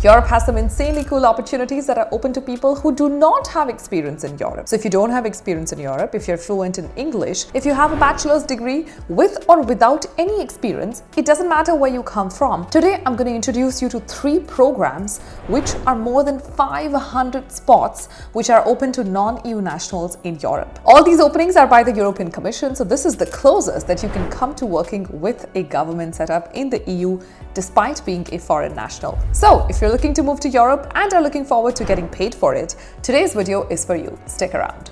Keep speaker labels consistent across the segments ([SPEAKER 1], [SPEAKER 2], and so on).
[SPEAKER 1] Europe has some insanely cool opportunities that are open to people who do not have experience in Europe. So if you don't have experience in Europe, if you're fluent in English, if you have a bachelor's degree with or without any experience, it doesn't matter where you come from. Today, I'm going to introduce you to 3 programs which are more than 500 spots which are open to non-EU nationals in Europe. All these openings are by the European Commission, so this is the closest that you can come to working with a government setup in the EU despite being a foreign national. So if you're looking to move to Europe and are looking forward to getting paid for it, today's video is for you. Stick around.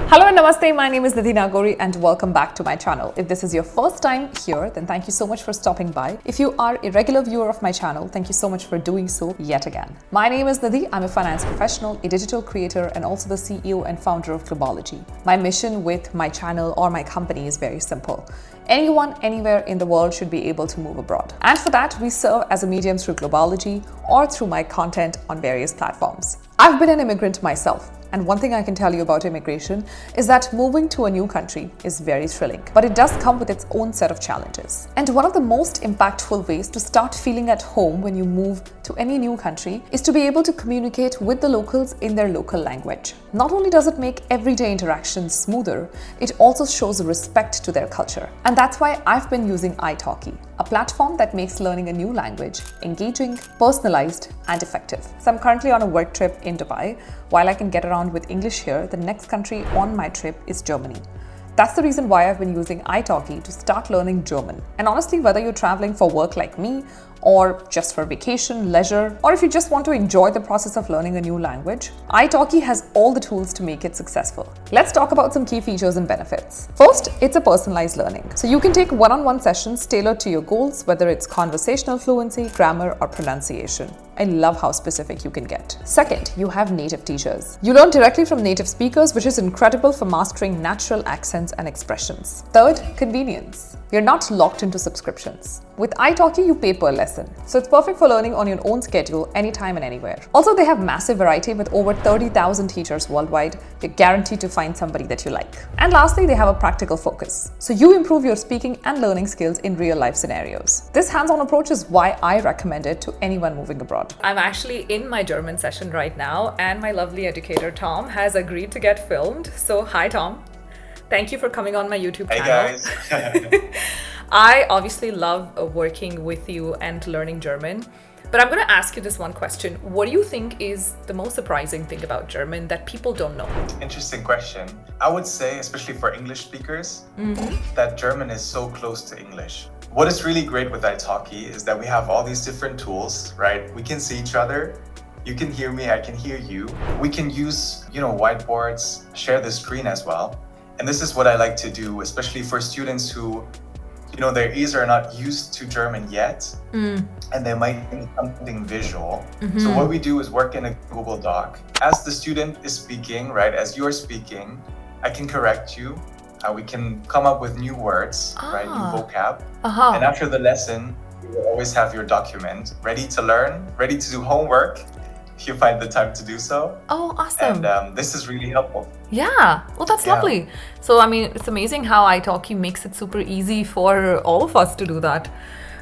[SPEAKER 1] Hello and namaste, my name is Nidhi Nagori and welcome back to my channel. If this is your first time here, then thank you so much for stopping by. If you are a regular viewer of my channel, thank you so much for doing so yet again. My name is Nidhi, I'm a finance professional, a digital creator and also the CEO and founder of Globology. My mission with my channel or my company is very simple. Anyone, anywhere in the world should be able to move abroad. And for that, we serve as a medium through Globology or through my content on various platforms. I've been an immigrant myself. And one thing I can tell you about immigration is that moving to a new country is very thrilling, but it does come with its own set of challenges. And one of the most impactful ways to start feeling at home when you move to any new country is to be able to communicate with the locals in their local language. Not only does it make everyday interactions smoother, it also shows respect to their culture. And that's why I've been using italki, a platform that makes learning a new language engaging, personalized, and effective. So I'm currently on a work trip in Dubai. While I can get around with English here, the next country on my trip is Germany. That's the reason why I've been using italki to start learning German. And honestly, whether you're traveling for work like me, or just for vacation, leisure, or if you just want to enjoy the process of learning a new language, italki has all the tools to make it successful. Let's talk about some key features and benefits. First, it's a personalized learning. So you can take one-on-one sessions tailored to your goals, whether it's conversational fluency, grammar, or pronunciation. I love how specific you can get. Second, you have native teachers. You learn directly from native speakers, which is incredible for mastering natural accents and expressions. Third, convenience. You're not locked into subscriptions. With italki, you pay per lesson. So it's perfect for learning on your own schedule, anytime and anywhere. Also, they have massive variety with over 30,000 teachers worldwide. You're guaranteed to find somebody that you like. And lastly, they have a practical focus. So you improve your speaking and learning skills in real life scenarios. This hands-on approach is why I recommend it to anyone moving abroad. I'm actually in my German session right now, and my lovely educator Tom has agreed to get filmed. So hi Tom. Thank you for coming on my YouTube channel.
[SPEAKER 2] Hey guys.
[SPEAKER 1] I obviously love working with you and learning German, but I'm going to ask you this one question. What do you think is the most surprising thing about German that people don't know?
[SPEAKER 2] Interesting question. I would say, especially for English speakers, that German is so close to English. What is really great with italki is that we have all these different tools, right? We can see each other. You can hear me, I can hear you. We can use, whiteboards, share the screen as well. And this is what I like to do, especially for students who, their ears are not used to German yet, and they might need something visual. So what we do is work in a Google Doc. As the student is speaking, right, as you're speaking, I can correct you. We can come up with new words, right, new vocab. And after the lesson, you will always have your document ready to learn, ready to do homework, if you find the time to do so.
[SPEAKER 1] Oh, awesome.
[SPEAKER 2] And this is really helpful.
[SPEAKER 1] Yeah. Well, that's lovely. So, it's amazing how italki makes it super easy for all of us to do that.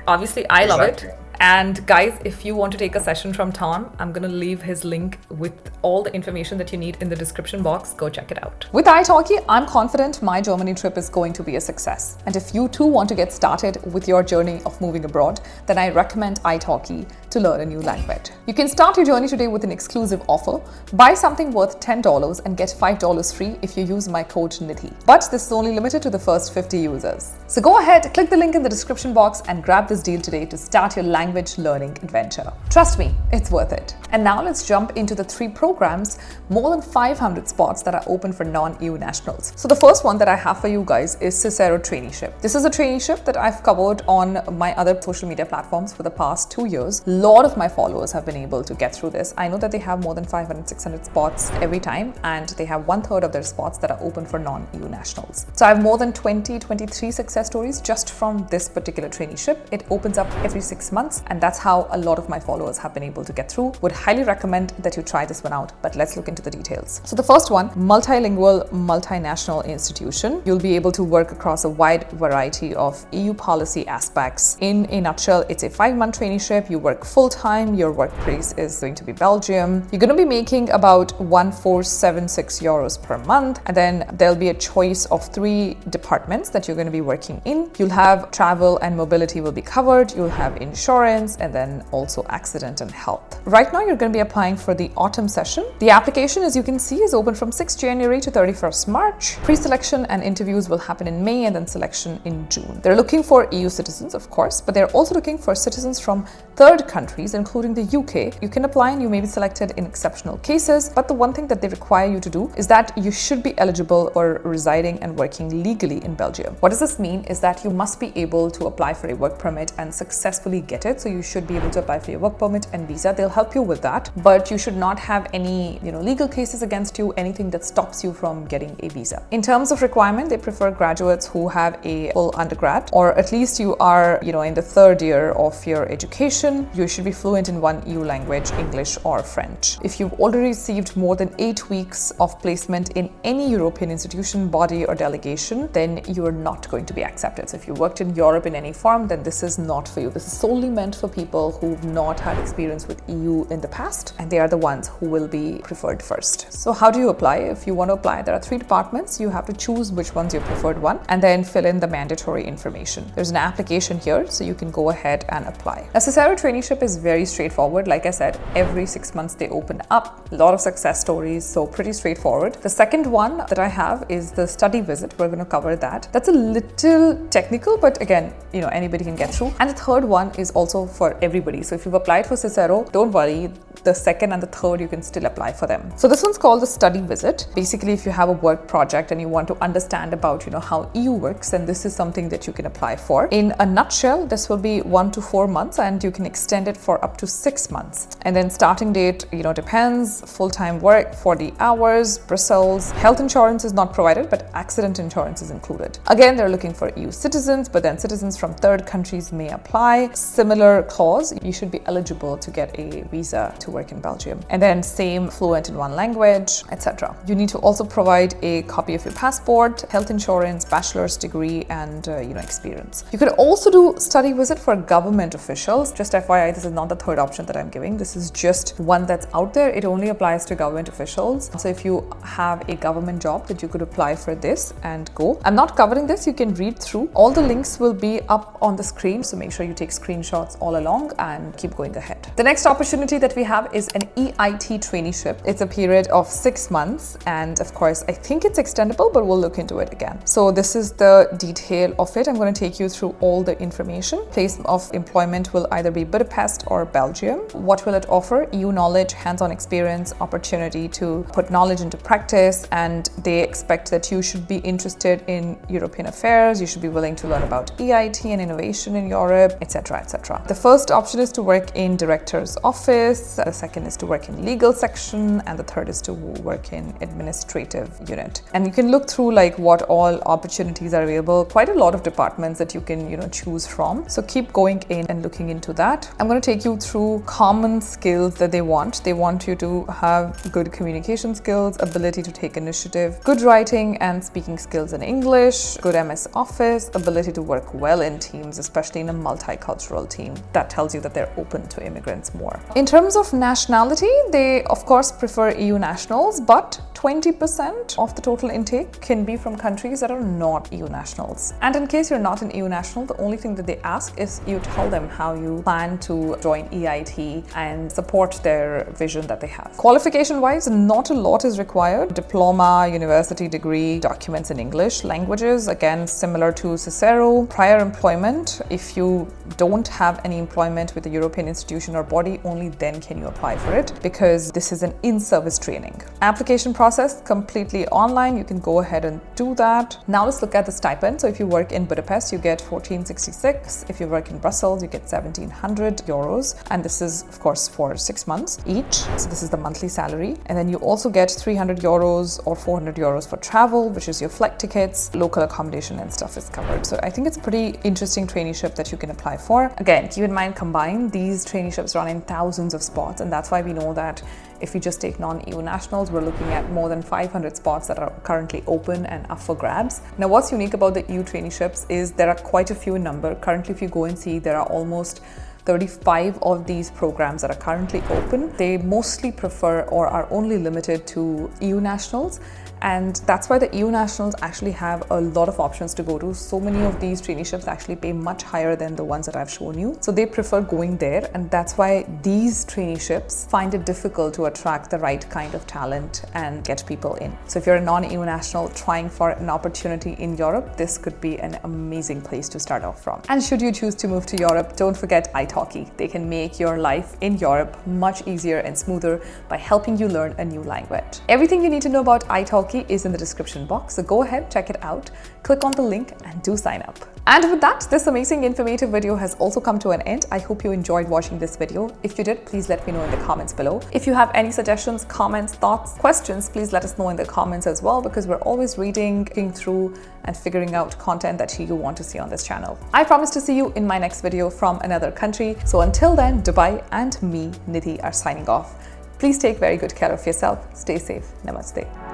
[SPEAKER 1] Obviously, I love it. And guys, if you want to take a session from Tom, I'm going to leave his link with all the information that you need in the description box. Go check it out. With italki, I'm confident my Germany trip is going to be a success. And if you too want to get started with your journey of moving abroad, then I recommend italki to learn a new language. You can start your journey today with an exclusive offer. Buy something worth $10 and get $5 free if you use my code Nidhi. But this is only limited to the first 50 users. So go ahead, click the link in the description box and grab this deal today to start your language learning adventure. Trust me, it's worth it. And now let's jump into the 3 programs, more than 500 spots that are open for non-EU nationals. So the first one that I have for you guys is Cicero traineeship. This is a traineeship that I've covered on my other social media platforms for the past 2 years. A lot of my followers have been able to get through this. I know that they have more than 500, 600 spots every time, and they have 1/3 of their spots that are open for non-EU nationals. So I have more than 23 success stories just from this particular traineeship. It opens up every 6 months. months, and that's how a lot of my followers have been able to get through. Would highly recommend that you try this one out, but let's look into the details. So the first one, multilingual, multinational institution. You'll be able to work across a wide variety of EU policy aspects. In a nutshell, it's a 5-month traineeship. You work full-time. Your workplace is going to be Belgium. You're going to be making about 1,476 euros per month, and then there'll be a choice of 3 departments that you're going to be working in. You'll have travel and mobility will be covered. You'll have insurance, and then also accident and health. Right now, you're going to be applying for the autumn session. The application, as you can see, is open from 6 January to 31st March. Pre-selection and interviews will happen in May, and then selection in June. They're looking for EU citizens, of course, but they're also looking for citizens from third countries, including the UK. You can apply and you may be selected in exceptional cases, but the one thing that they require you to do is that you should be eligible for residing and working legally in Belgium. What does this mean is that you must be able to apply for a work permit and successfully get it. So you should be able to apply for your work permit and visa. They'll help you with that, but you should not have any, legal cases against you, anything that stops you from getting a visa. In terms of requirement, they prefer graduates who have a full undergrad, or at least you are, in the 3rd year of your education. You should be fluent in one EU language, English or French. If you've already received more than 8 weeks of placement in any European institution, body or delegation, then you are not going to be accepted. So if you worked in Europe in any form, then this is not for you. This is solely meant for people who've not had experience with EU in the past, and they are the ones who will be preferred first. So how do you apply? If you want to apply, there are 3 departments. You have to choose which one's your preferred one and then fill in the mandatory information. There's an application here, so you can go ahead and apply. A Cicero traineeship is very straightforward. Like I said, every 6 months they open up. A lot of success stories, so pretty straightforward. The second one that I have is the study visit. We're going to cover that. That's a little technical, but again, anybody can get through. And the third one is also for everybody. So if you've applied for Cicero, don't worry. The second and the third, you can still apply for them. So this one's called the study visit. Basically, if you have a work project and you want to understand about, how EU works, then this is something that you can apply for. In a nutshell, this will be 1 to 4 months, and you can extend it for up to 6 months. And then starting date, depends. Full-time work, 40 hours, Brussels. Health insurance is not provided, but accident insurance is included. Again, they're looking for EU citizens, but then citizens from third countries may apply. Similar clause, you should be eligible to get a visa to work in Belgium. And then same, fluent in one language, etc. You need to also provide a copy of your passport, health insurance, bachelor's degree, and experience. You could also do study visit for government officials. Just FYI, this is not the third option that I'm giving. This is just one that's out there. It only applies to government officials. So if you have a government job, that you could apply for this and go. I'm not covering this. You can read through. All the links will be up on the screen, so make sure you take screenshots all along and keep going ahead. The next opportunity that we have is an EIT traineeship. It's a period of 6 months, and of course, I think it's extendable, but we'll look into it again. So this is the detail of it. I'm going to take you through all the information. Place of employment will either be Budapest or Belgium. What will it offer? EU knowledge, hands-on experience, opportunity to put knowledge into practice, and they expect that you should be interested in European affairs. You should be willing to learn about EIT and innovation in Europe, etc., etc. The first option is to work in director's office. The second is to work in legal section, and the third is to work in administrative unit. And you can look through what all opportunities are available. Quite a lot of departments that you can choose from. So keep going in and looking into that. I'm going to take you through common skills that they want. They want you to have good communication skills, ability to take initiative, good writing and speaking skills in English, good MS Office, ability to work well in teams, especially in a multicultural team. That tells you that they're open to immigrants more. In terms of nationality, they of course prefer EU nationals, but 20% of the total intake can be from countries that are not EU nationals. And in case you're not an EU national, the only thing that they ask is you tell them how you plan to join EIT and support their vision that they have. Qualification-wise, not a lot is required. Diploma, university degree, documents in English, languages, again, similar to Cicero. Prior employment, if you don't have any employment with a European institution or body, only then can you apply for it, because this is an in-service training. Application process completely online. You can go ahead and do that. Now let's look at the stipend. So if you work in Budapest, you get 1466. If you work in Brussels, you get 1700 euros. And this is, of course, for 6 months each. So this is the monthly salary. And then you also get 300 euros or 400 euros for travel, which is your flight tickets, local accommodation and stuff is covered. So I think it's a pretty interesting traineeship that you can apply for. Again, Again, keep in mind, combined, these traineeships run in thousands of spots, and that's why we know that if you just take non-EU nationals, we're looking at more than 500 spots that are currently open and up for grabs. Now, what's unique about the EU traineeships is there are quite a few in number. Currently, if you go and see, there are almost 35 of these programs that are currently open. They mostly prefer or are only limited to EU nationals, and that's why the EU nationals actually have a lot of options to go to. So many of these traineeships actually pay much higher than the ones that I've shown you. So they prefer going there, and that's why these traineeships find it difficult to attract the right kind of talent and get people in. So if you're a non-EU national trying for an opportunity in Europe, this could be an amazing place to start off from. And should you choose to move to Europe, don't forget italki. They can make your life in Europe much easier and smoother by helping you learn a new language. Everything you need to know about italki is in the description box, so go ahead, check it out, click on the link and do sign up. And with that, this amazing informative video has also come to an end. I hope you enjoyed watching this video. If you did, please let me know in the comments below. If you have any suggestions, comments, thoughts, questions, please let us know in the comments as well, because we're always reading, looking through and figuring out content that you want to see on this channel. I promise to see you in my next video from another country. So until then, Dubai and me, Nidhi, are signing off. Please take very good care of yourself. Stay safe. Namaste.